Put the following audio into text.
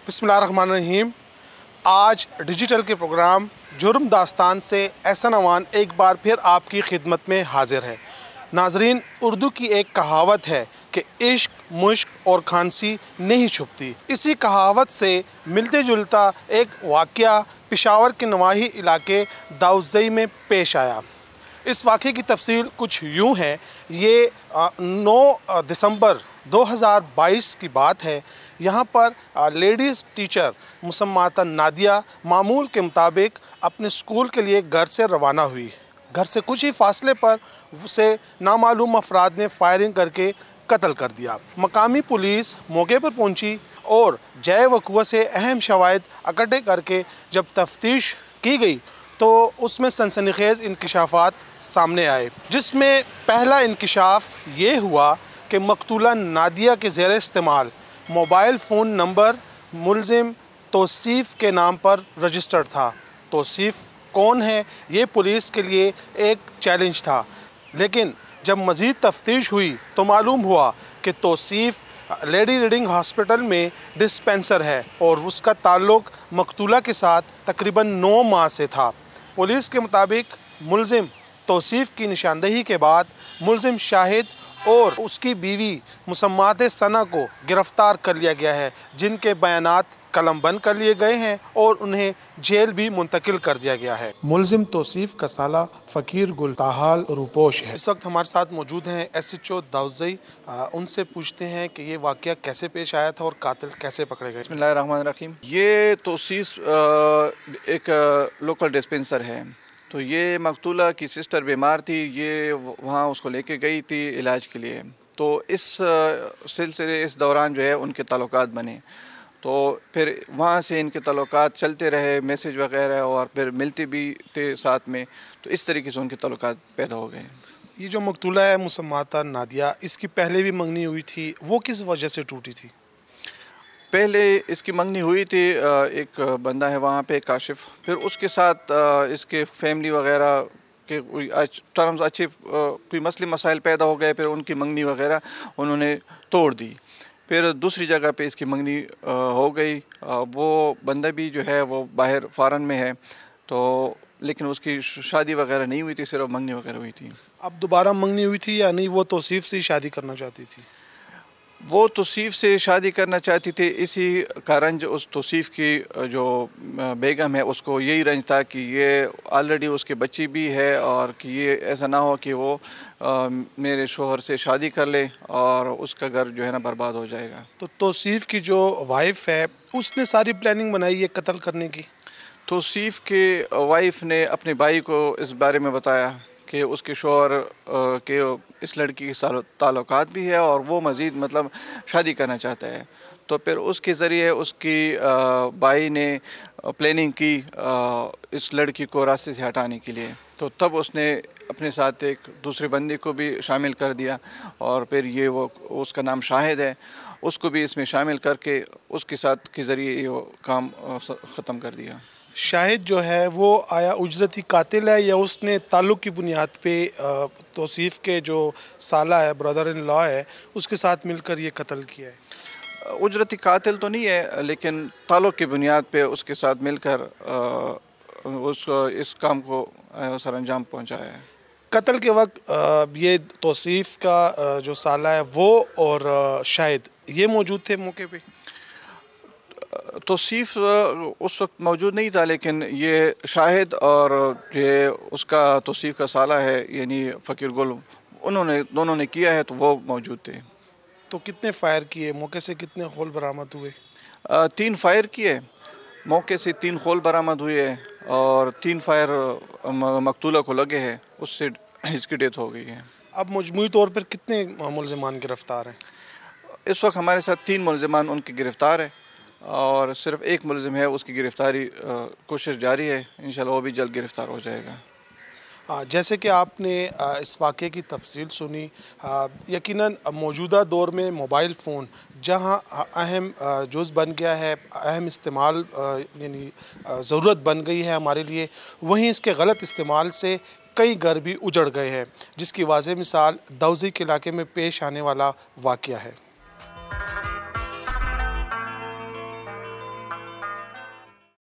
बिस्मिल्लाहिर्रहमानिर्रहीम। आज डिजिटल के प्रोग्राम जुर्म दास्तान से एहसन अवान एक बार फिर आपकी खिदमत में हाजिर है। नाजरीन, उर्दू की एक कहावत है कि इश्क, मुश्क और खांसी नहीं छुपती। इसी कहावत से मिलते जुलता एक वाक़या पेशावर के नवाही इलाके दाऊदज़ई में पेश आया। इस वाक़े की तफसील कुछ यूँ है। ये 9 दिसंबर 2022 की बात है। यहाँ पर लेडीज़ टीचर मुसम्माता नादिया मामूल के मुताबिक अपने स्कूल के लिए घर से रवाना हुई। घर से कुछ ही फासले पर उसे नामालूम अफराद ने फायरिंग करके कत्ल कर दिया। मकामी पुलिस मौके पर पहुंची और जय वक़ुआ से अहम शवाहिद इकट्ठे करके जब तफ्तीश की गई तो उसमें सनसनीखेज़ इंकशाफात सामने आए, जिसमें पहला इंकशाफ ये हुआ कि मकतूला नादिया के ज़ेर इस्तेमाल मोबाइल फ़ोन नंबर मुलज़िम तौसीफ़ के नाम पर रजिस्टर्ड था। तौसीफ़ कौन है, ये पुलिस के लिए एक चैलेंज था। लेकिन जब मज़ीद तफ्तीश हुई तो मालूम हुआ कि तौसीफ़ लेडी रीडिंग हॉस्पिटल में डिस्पेंसर है और उसका ताल्लुक़ मकतूला के साथ तकरीबन 9 माह से था। पुलिस के मुताबिक मुलज़िम तौसीफ़ की निशानदही के बाद मुलज़िम शाहिद और उसकी बीवी मुसम्मात सना को गिरफ़्तार कर लिया गया है, जिनके बयानात कलमबंद कर लिए गए हैं और उन्हें जेल भी मुंतकिल कर दिया गया है। मुलज़िम तौसीफ़ का साला फ़कीर गुल ताहाल रूपोश है। इस वक्त हमारे साथ मौजूद हैं SHO दाऊदज़ई। उनसे पूछते हैं कि ये वाक़या कैसे पेश आया था और कातिल कैसे पकड़े गए। बिस्मिल्लाहिर्रहमानिर्रहीम। ये तौसीफ़ एक लोकल डिस्पेंसर है। तो ये मकतूला की सिस्टर बीमार थी, ये वहाँ उसको लेके गई थी इलाज के लिए। तो इस सिलसिले इस दौरान जो है उनके ताल्लुकात बने, तो फिर वहाँ से इनके ताल्लुकात चलते रहे, मैसेज वगैरह, और फिर मिलते भी थे साथ में। तो इस तरीके से उनके ताल्लुकात पैदा हो गए। ये जो मकतूला है मुसम्माता नादिया, इसकी पहले भी मंगनी हुई थी, वो किस वजह से टूटी थी? पहले इसकी मंगनी हुई थी, एक बंदा है वहाँ पे काशिफ, फिर उसके साथ इसके फैमिली वगैरह के कोई टर्म्स अच्छे कोई मसले मसाइल पैदा हो गए, फिर उनकी मंगनी वगैरह उन्होंने तोड़ दी। फिर दूसरी जगह पे इसकी मंगनी हो गई। वो बंदा भी जो है वो बाहर फ़ॉरेन में है, तो लेकिन उसकी शादी वगैरह नहीं हुई थी, सिर्फ मंगनी वगैरह हुई थी। अब दोबारा मंगनी हुई थी या नहीं? वो तौसीफ़ से ही शादी करना चाहती थी? वो तौसीफ़ से शादी करना चाहती थी। इसी का रंज उस तौसीफ़ की जो बेगम है उसको यही रंज था कि ये ऑलरेडी उसके बच्ची भी है, और कि ये ऐसा ना हो कि वो मेरे शोहर से शादी कर ले और उसका घर जो है ना बर्बाद हो जाएगा। तो तौसीफ़ की जो वाइफ है उसने सारी प्लानिंग बनाई है कत्ल करने की? तौसीफ़ के वाइफ ने अपने भाई को इस बारे में बताया कि उसके शोहर के इस लड़की के साथ ताल्लुकात भी है और वो मज़ीद मतलब शादी करना चाहता है। तो फिर उसके ज़रिए उसकी भाई ने प्लानिंग की इस लड़की को रास्ते से हटाने के लिए। तो तब उसने अपने साथ एक दूसरे बंदे को भी शामिल कर दिया, और फिर ये वो उसका नाम शाहिद है, उसको भी इसमें शामिल करके उसके साथ के ज़रिए ये काम ख़त्म कर दिया। शाहिद जो है वो आया उजरती कातिल है या उसने ताल्लुक़ की बुनियाद पे तौसीफ़ के जो साला है, ब्रदर इन लॉ है, उसके साथ मिलकर ये कत्ल किया है? उजरती कातिल तो नहीं है, लेकिन ताल्लुक़ की बुनियाद पे उसके साथ मिलकर इस काम को सर अंजाम पहुँचाया है। कत्ल के वक्त ये तौसीफ़ का जो साला है वो और शाहिद ये मौजूद थे मौके पे? तौसीफ़ उस वक्त मौजूद नहीं था, लेकिन ये शाहिद और ये उसका तौसीफ़ का साला है यानी फ़कीर गुल, उन्होंने दोनों ने किया है, तो वो मौजूद थे। तो कितने फायर किए? मौके से कितने खोल बरामद हुए? 3 फायर किए, मौके से 3 खोल बरामद हुए और 3 फायर मकतूला को लगे हैं, उससे इसकी डेथ हो गई है। अब मजमूई तौर पर कितने मुलज़िमान गिरफ़्तार हैं? इस वक्त हमारे साथ 3 मुलज़िमान उनके गिरफ़्तार है, और सिर्फ एक मुलज़िम है, उसकी गिरफ़्तारी कोशिश जारी है। इंशाल्लाह वो भी जल्द गिरफ़्तार हो जाएगा। जैसे कि आपने इस वाक़े की तफसील सुनी, यकीनन मौजूदा दौर में मोबाइल फ़ोन जहाँ अहम जुज़ बन गया है, अहम इस्तेमाल यानी ज़रूरत बन गई है हमारे लिए, वहीं इसके गलत इस्तेमाल से कई घर भी उजड़ गए हैं, जिसकी वाज़ेह मिसाल दाऊदज़ई के इलाके में पेश आने वाला वाक़या है।